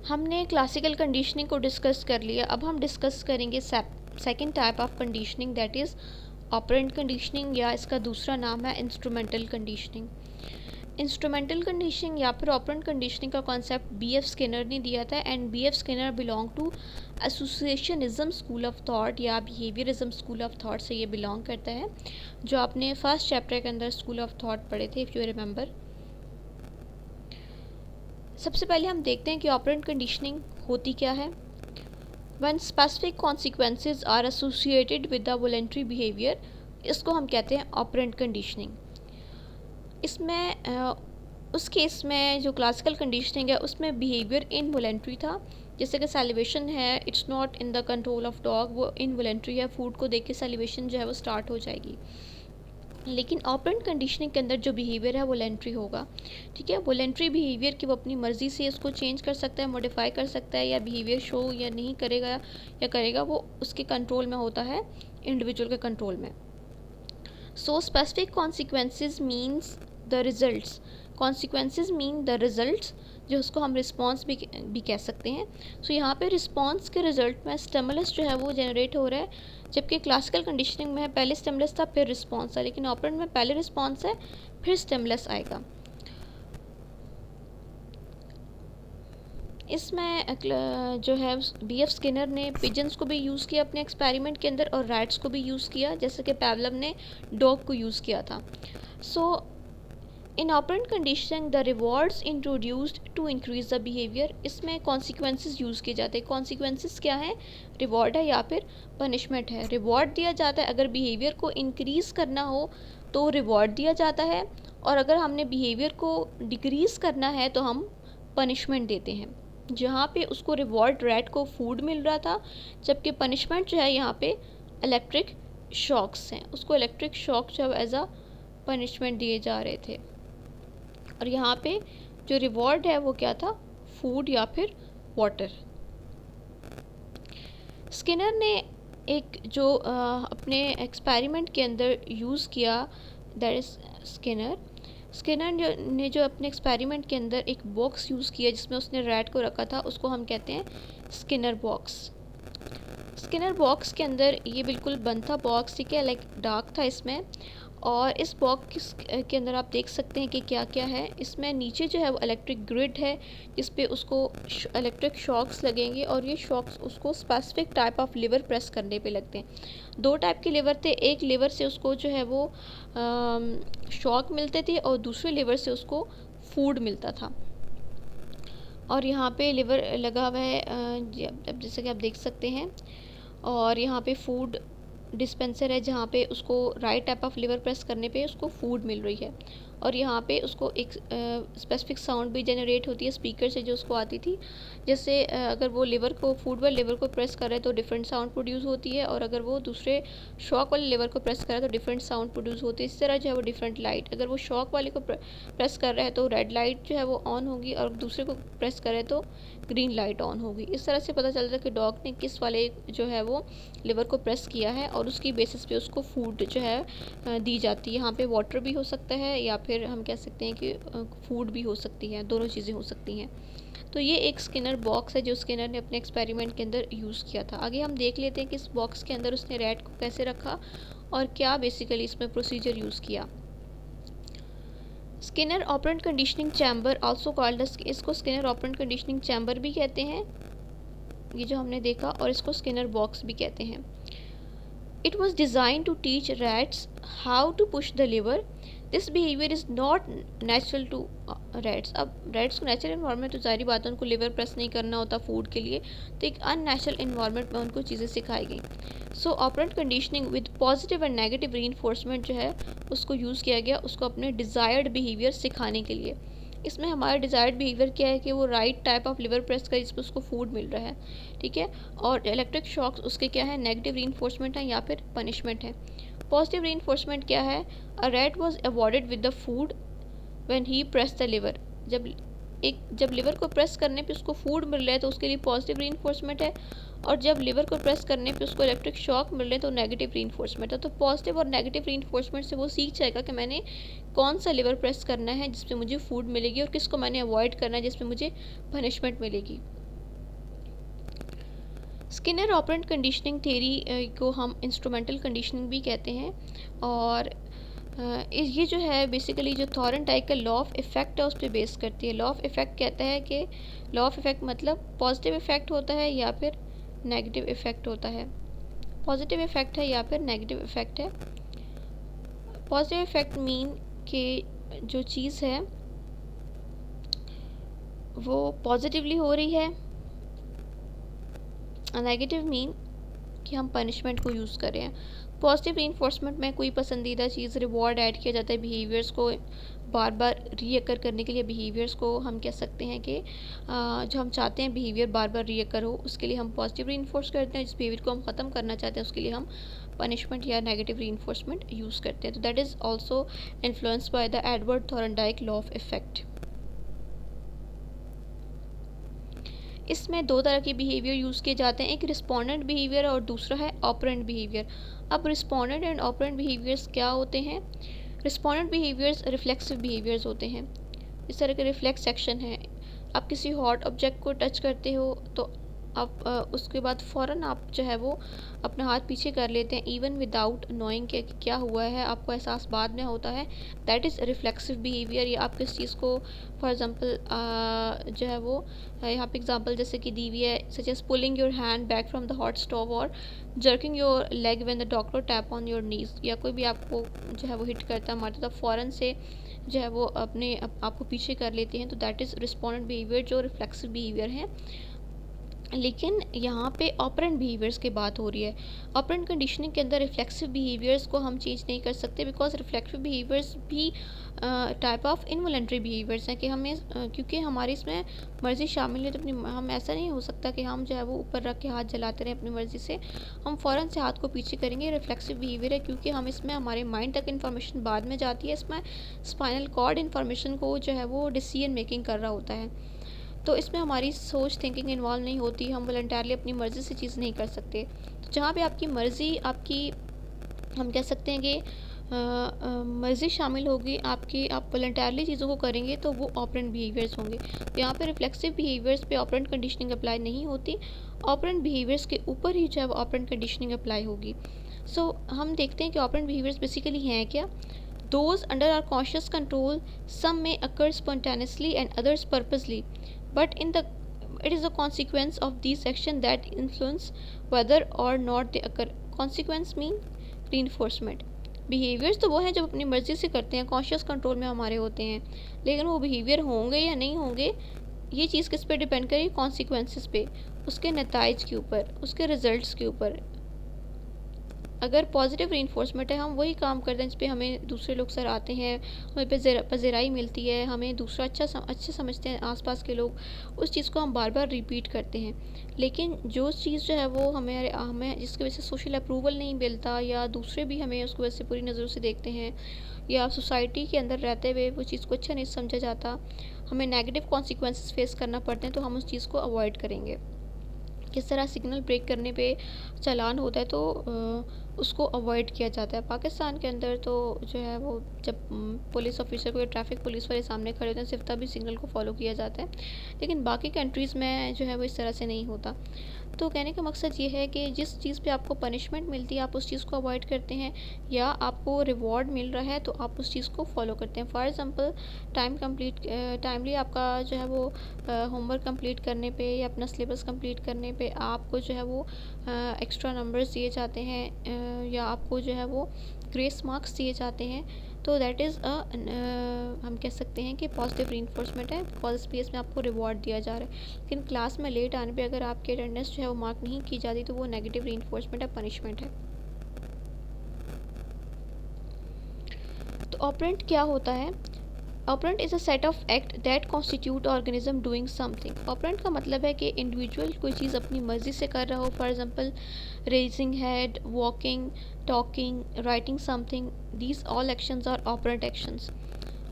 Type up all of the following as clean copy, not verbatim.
हमने classical conditioning को discuss कर लिया। अब हम डिस्कस करेंगे second type of conditioning, that is operant conditioning, या इसका दूसरा नाम है इंस्ट्रूमेंटल कंडीशनिंग। इंस्ट्रूमेंटल कंडीशनिंग या फिर ऑपरेंट कंडीशनिंग का कॉन्सेप्ट B.F. स्किनर ने दिया था, and B.F. Skinner belong to associationism school of thought या बिहेवियरिज्म स्कूल ऑफ थॉट से ये बिलोंग करता है, जो आपने फर्स्ट चैप्टर के अंदर स्कूल ऑफ थॉट पढ़े थे, इफ़ यू रिमेंबर। सबसे पहले हम देखते हैं कि ऑपरेंट कंडीशनिंग होती क्या है। When specific consequences are associated with the voluntary behavior, इसको हम कहते हैं ऑपरेंट कंडीशनिंग। इसमें उस केस में जो क्लासिकल कंडीशनिंग है उसमें बिहेवियर इनवॉलेंट्री था, जैसे कि सैलिवेशन है, it's not in the control of dog, वो इनवॉलेंट्री है, फूड को देख के सैलिवेशन जो है वो स्टार्ट हो जाएगी। लेकिन ऑपरेंट कंडीशनिंग के अंदर जो बिहेवियर है वो वॉलेंट्री होगा। ठीक है, वॉलेंट्री बिहेवियर की वो अपनी मर्ज़ी से उसको चेंज कर सकता है, मॉडिफाई कर सकता है, या बिहेवियर शो या नहीं करेगा या करेगा, वो उसके कंट्रोल में होता है, इंडिविजुअल के कंट्रोल में। So specific consequences means the results, consequences mean the results, जो उसको हम रिस्पॉन्स भी कह सकते हैं। सो यहाँ पे रिस्पॉन्स के रिजल्ट में स्टिमुलस जो है वो जनरेट हो रहा है, जबकि क्लासिकल कंडीशनिंग में पहले स्टिमुलस था फिर रिस्पॉन्स था, लेकिन ऑपरेंट में पहले रिस्पॉन्स है फिर स्टिमुलस आएगा। इसमें जो है B.F. स्किनर ने पिजन्स को भी यूज़ किया अपने एक्सपेरिमेंट के अंदर और रैट्स को भी यूज़ किया, जैसे कि पैवलव ने डॉग को यूज़ किया था। So in operant conditioning the rewards introduced to increase the behaviour, इसमें कॉन्सिक्वेंसेज यूज़ किए जाते हैं। कॉन्सिक्वेंसेज क्या है, रिवॉर्ड है या फिर पनिशमेंट है। रिवॉर्ड दिया जाता है, अगर बिहेवियर को इंक्रीज़ करना हो तो रिवॉर्ड दिया जाता है, और अगर हमने बिहेवियर को डिक्रीज़ करना है तो हम पनिशमेंट देते हैं। जहाँ पे उसको रिवॉर्ड रैट को फूड मिल रहा था, जबकि पनिशमेंट जो है यहाँ पे इलेक्ट्रिक शॉक्स हैं, उसको इलेक्ट्रिक शॉक जो एज अ पनिशमेंट दिए जा रहे थे। और यहाँ पे जो रिवॉर्ड है वो क्या था, फूड या फिर वाटर। स्किनर ने एक जो अपने एक्सपेरिमेंट के अंदर यूज़ किया, दैट इज़ स्किनर ने जो अपने एक्सपेरिमेंट के अंदर एक बॉक्स यूज़ किया जिसमें उसने रैट को रखा था, उसको हम कहते हैं स्किनर बॉक्स। स्किनर बॉक्स के अंदर ये बिल्कुल बंद था बॉक्स, ठीक है, लाइक डार्क था इसमें, और इस बॉक्स के अंदर आप देख सकते हैं कि क्या क्या है। इसमें नीचे जो है वो इलेक्ट्रिक ग्रिड है, जिस पे उसको इलेक्ट्रिक शॉक्स लगेंगे, और ये शॉक्स उसको specific type of lever press करने पे लगते हैं। दो टाइप के लीवर थे, एक लीवर से उसको जो है वो शॉक मिलते थे और दूसरे लीवर से उसको फूड मिलता था। और यहाँ पे लीवर लगा हुआ है, जैसे कि आप देख सकते हैं, और यहाँ पे फूड डिस्पेंसर है जहाँ पे उसको right type of lever press करने पे उसको फूड मिल रही है, और यहाँ पे उसको एक स्पेसिफिक साउंड भी जनरेट होती है स्पीकर से जो उसको आती थी। जैसे अगर वो लीवर को फूड वाले लीवर को प्रेस कर रहा है तो डिफरेंट साउंड प्रोड्यूस होती है, और अगर वो दूसरे शॉक वाले लीवर को प्रेस कर रहा है तो डिफरेंट साउंड प्रोड्यूस होती है। इस तरह जो है वो डिफरेंट लाइट, अगर वो शॉक वाले को प्रेस कर रहा है तो रेड लाइट जो है वो ऑन होगी, और दूसरे को प्रेस करे तो ग्रीन लाइट ऑन होगी। इस तरह से पता चलता है कि डॉग ने किस वाले जो है वो लिवर को प्रेस किया है, और उसकी बेसिस पे उसको फूड जो है दी जाती है। यहाँ पे वाटर भी हो सकता है, या फिर हम कह सकते हैं कि फूड भी हो सकती है, दोनों चीज़ें हो सकती हैं। तो ये एक स्किनर बॉक्स है जो स्किनर ने अपने एक्सपेरिमेंट के अंदर यूज़ किया था। आगे हम देख लेते हैं कि इस बॉक्स के अंदर उसने रैट को कैसे रखा और क्या बेसिकली इसमें प्रोसीजर यूज़ किया। Skinner operant conditioning chamber also called, इसको स्किनर ऑपरेंट कंडीशनिंग चैम्बर भी कहते हैं, ये जो हमने देखा, और इसको स्किनर बॉक्स भी कहते हैं। It was designed to teach rats how to push the lever. This behavior is not natural to rats. अब rats को नेचुरल इन्वायरमेंट तो जारी बात है उनको लिवर प्रेस नहीं करना होता फूड के लिए, तो एक अननेचुरल इन्वायरमेंट में उनको चीज़ें सिखाई गई। So operant conditioning with positive and negative reinforcement जो है उसको यूज़ किया गया, उसको अपने डिज़ायर्ड बिहेवियर सिखाने के लिए। इसमें हमारा डिज़ायर्ड बिहेवियर क्या है कि वो right type of liver press करे जिसमें उसको फूड मिल रहा है, ठीक है, और इलेक्ट्रिक शॉक्स उसके क्या है, नेगेटिव रीइंफोर्समेंट है या फिर पनिशमेंट है। पॉजिटिव रीइंफोर्समेंट क्या है, a rat was awarded with the food when he press the liver, जब लिवर को प्रेस करने पे उसको फूड मिल रहा है तो उसके लिए पॉजिटिव रीइंफोर्समेंट है, और जब लिवर को प्रेस करने पे उसको इलेक्ट्रिक शॉक मिल रहे हैं तो नेगेटिव रीइंफोर्समेंट है। तो पॉजिटिव और नेगेटिव रीइंफोर्समेंट से वो सीख जाएगा कि मैंने कौन सा लिवर प्रेस करना है जिसमें मुझे फूड मिलेगी, और किसको मैंने अवॉइड करना है जिसमें मुझे पनिशमेंट मिलेगी। स्किनर ऑपरेंट कंडीशनिंग थ्योरी को हम इंस्ट्रूमेंटल कंडीशनिंग भी कहते हैं। और ये जो है बेसिकली जो थॉर्नडाइक का लॉ ऑफ इफ़ेक्ट है उस पर बेस करती है। लॉ ऑफ इफ़ेक्ट कहता है कि लॉ ऑफ इफ़ेक्ट मतलब पॉजिटिव इफ़ेक्ट होता है या फिर नेगेटिव इफ़ेक्ट होता है, पॉजिटिव इफ़ेक्ट है या फिर नेगेटिव इफ़ेक्ट है। पॉजिटिव इफ़ेक्ट मीन कि जो चीज़ है वो पॉजिटिवली हो रही है, नेगेटिव मीन कि हम पनिशमेंट को यूज़ कर रहे हैं। पॉजिटिव रीइंफोर्समेंट में कोई पसंदीदा चीज़ रिवॉर्ड ऐड किया जाता है बिहेवियर्स को बार बार रीअकर करने के लिए। बिहेवियर्स को हम कह सकते हैं कि जो हम चाहते हैं बिहेवियर बार बार रीअकर हो, उसके लिए हम पॉजिटिव रीइंफोर्स करते हैं। जिस बिहेवियर को हम ख़त्म करना चाहते हैं उसके लिए हम पनिशमेंट या नेगेटिव रीइंफोर्समेंट यूज़ करते हैं। तो that is also influenced by the Edward Thorndike law of effect. इसमें दो तरह के बिहेवियर यूज़ किए जाते हैं, एक रिस्पोंडेंट बिहेवियर और दूसरा है ऑपरेंट बिहेवियर। अब रिस्पोंडेंट एंड ऑपरेंट बिहेवियर्स क्या होते हैं? रिस्पोंडेंट बिहेवियर्स रिफ्लेक्सिव बिहेवियर्स होते हैं। इस तरह के रिफ्लेक्स एक्शन है, आप किसी हॉट ऑब्जेक्ट को टच करते हो तो आप उसके बाद फ़ौरन आप जो है वो अपना हाथ पीछे कर लेते हैं, इवन विदाउट नोइंग कि क्या हुआ है, आपको एहसास बाद में होता है। That is reflexive behaviour. या आप किस चीज़ को फॉर एग्ज़ाम्पल जो है वो यहाँ पे एग्जांपल जैसे कि दी हुई है, such as pulling your hand back from the hot stove और jerking your leg when the doctor tap on your knees. या कोई भी आपको जो है वो हिट करता है, मारता है, तो फ़ौरन से जो है वो अपने आपको पीछे कर लेते हैं। तो दैट इज़ रिस्पोंडेंट बिहेवियर जो रिफ्लेक्सिव बिहेवियर है। लेकिन यहाँ पे ऑपरेंट बिहेवियर्स की बात हो रही है। ऑपरेंट कंडीशनिंग के अंदर रिफ्लेक्सिव बिहेवियर्स को हम चेंज नहीं कर सकते, बिकॉज रिफ्लेक्सिव बिहेवियर्स भी टाइप ऑफ इनवॉलंटरी बिहेवियर्स हैं कि हमें क्योंकि हमारी इसमें मर्ज़ी शामिल है, तो अपनी हम ऐसा नहीं हो सकता कि हम जो है वो ऊपर रख के हाथ जलाते रहें अपनी मर्ज़ी से, हम फ़ौरन से हाथ को पीछे करेंगे। रिफ्लेक्सिव बिहेवियर है क्योंकि हम इसमें हमारे माइंड तक इन्फॉर्मेशन बाद में जाती है, इसमें स्पाइनल कॉर्ड इन्फॉर्मेशन को जो है वो डिसीजन मेकिंग कर रहा होता है, तो इसमें हमारी सोच थिंकिंग इन्वॉल्व नहीं होती, हम वॉलंटरली अपनी मर्ज़ी से चीज़ नहीं कर सकते। तो जहाँ पे आपकी मर्ज़ी, आपकी हम कह सकते हैं कि मर्ज़ी शामिल होगी आपकी, आप वॉलंटरली चीज़ों को करेंगे तो वो ऑपरेंट बिहेवियर्स होंगे। तो यहाँ पे रिफ्लेक्सिव बिहेवियर्स पे ऑपरेंट कंडीशनिंग अप्लाई नहीं होती, ऑपरेंट बिहेवियर्स के ऊपर ही जो है वो ऑपरेंट कंडीशनिंग अप्लाई होगी। सो हम देखते हैं कि ऑपरेंट बिहेवियर्स बेसिकली हैं क्या। Those under our conscious control, some may occur spontaneously and others purposely, but it is the consequence of these actions that influence whether or not they occur. Consequence mean reinforcement. Behaviours तो वो हैं जो अपनी मर्ज़ी से करते हैं, conscious control में हमारे होते हैं, लेकिन वो बिहेवियर होंगे या नहीं होंगे ये चीज़ किस पे डिपेंड करेगी? कॉन्सिक्वेंसेस पे, उसके नताइज के ऊपर, उसके रिजल्ट्स के ऊपर। अगर पॉजिटिव रीइंफोर्समेंट है, हम वही काम करते हैं जिस पे हमें दूसरे लोग सर आते हैं, हमें पज़िराई मिलती है, हमें दूसरा अच्छा समझते हैं आसपास के लोग, उस चीज़ को हम बार बार रिपीट करते हैं। लेकिन जो चीज़ जो है वो हमें जिसकी वजह से सोशल अप्रूवल नहीं मिलता, या दूसरे भी हमें उसको वैसे बुरी नज़रों से देखते हैं, या सोसाइटी के अंदर रहते हुए वो चीज़ को अच्छा नहीं समझा जाता, हमें नेगेटिव कॉन्सिक्वेंसेस फेस करना पड़ते हैं, तो हम उस चीज़ को अवॉइड करेंगे। किस तरह सिग्नल ब्रेक करने पे चालान होता है तो उसको अवॉइड किया जाता है। पाकिस्तान के अंदर तो जो है वो जब पुलिस ऑफिसर को या ट्रैफिक पुलिस वाले सामने खड़े होते हैं सिर्फ तभी सिग्नल को फॉलो किया जाता है, लेकिन बाकी कंट्रीज़ में जो है वो इस तरह से नहीं होता। तो कहने का मकसद ये है कि जिस चीज़ पे आपको पनिशमेंट मिलती है आप उस चीज़ को अवॉइड करते हैं, या आपको रिवॉर्ड मिल रहा है तो आप उस चीज़ को फॉलो करते हैं। फॉर एग्ज़ाम्पल टाइमली आपका जो है वो होमवर्क कंप्लीट करने पे या अपना सिलेबस कंप्लीट करने पे आपको जो है वो एक्स्ट्रा नंबर्स दिए जाते हैं, या आपको जो है वो ग्रेस मार्क्स दिए जाते हैं, तो दैट इज़ हम कह सकते हैं कि पॉजिटिव रीइंफोर्समेंट है, बिकॉज स्पेस में आपको रिवॉर्ड दिया जा रहा है। लेकिन क्लास में लेट आने पे अगर आपकी अटेंडेंस जो है वो मार्क नहीं की जाती तो वो नेगेटिव रीइंफोर्समेंट है, पनिशमेंट है। तो ऑपरेंट क्या होता है? Operant is a set of act that constitute organism doing something. Operant का मतलब है कि इंडिविजुअल कोई चीज़ अपनी मर्ज़ी से कर रहा हो, for example raising head, walking, talking, writing something, these all actions are operant actions.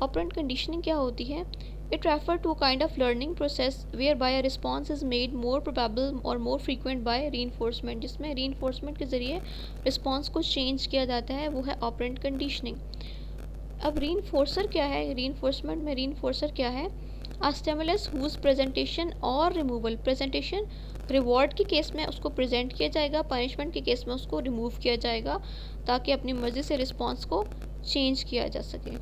Operant conditioning क्या होती है? It refer to kind of learning process where by a response is made more probable और more frequent by reinforcement, जिसमें reinforcement के ज़रिए response को change किया जाता है, वो है ऑपरेंट कंडीशनिंग। अब रीइंफोर्सर क्या है? रीइंफोर्समेंट में रीइंफोर्सर क्या है? आ स्टिमुलस हुज प्रेजेंटेशन और रिमूवल, प्रेजेंटेशन रिवॉर्ड के केस में उसको प्रेजेंट किया जाएगा, पनिशमेंट के केस में उसको रिमूव किया जाएगा, ताकि अपनी मर्ज़ी से रिस्पॉन्स को चेंज किया जा सके।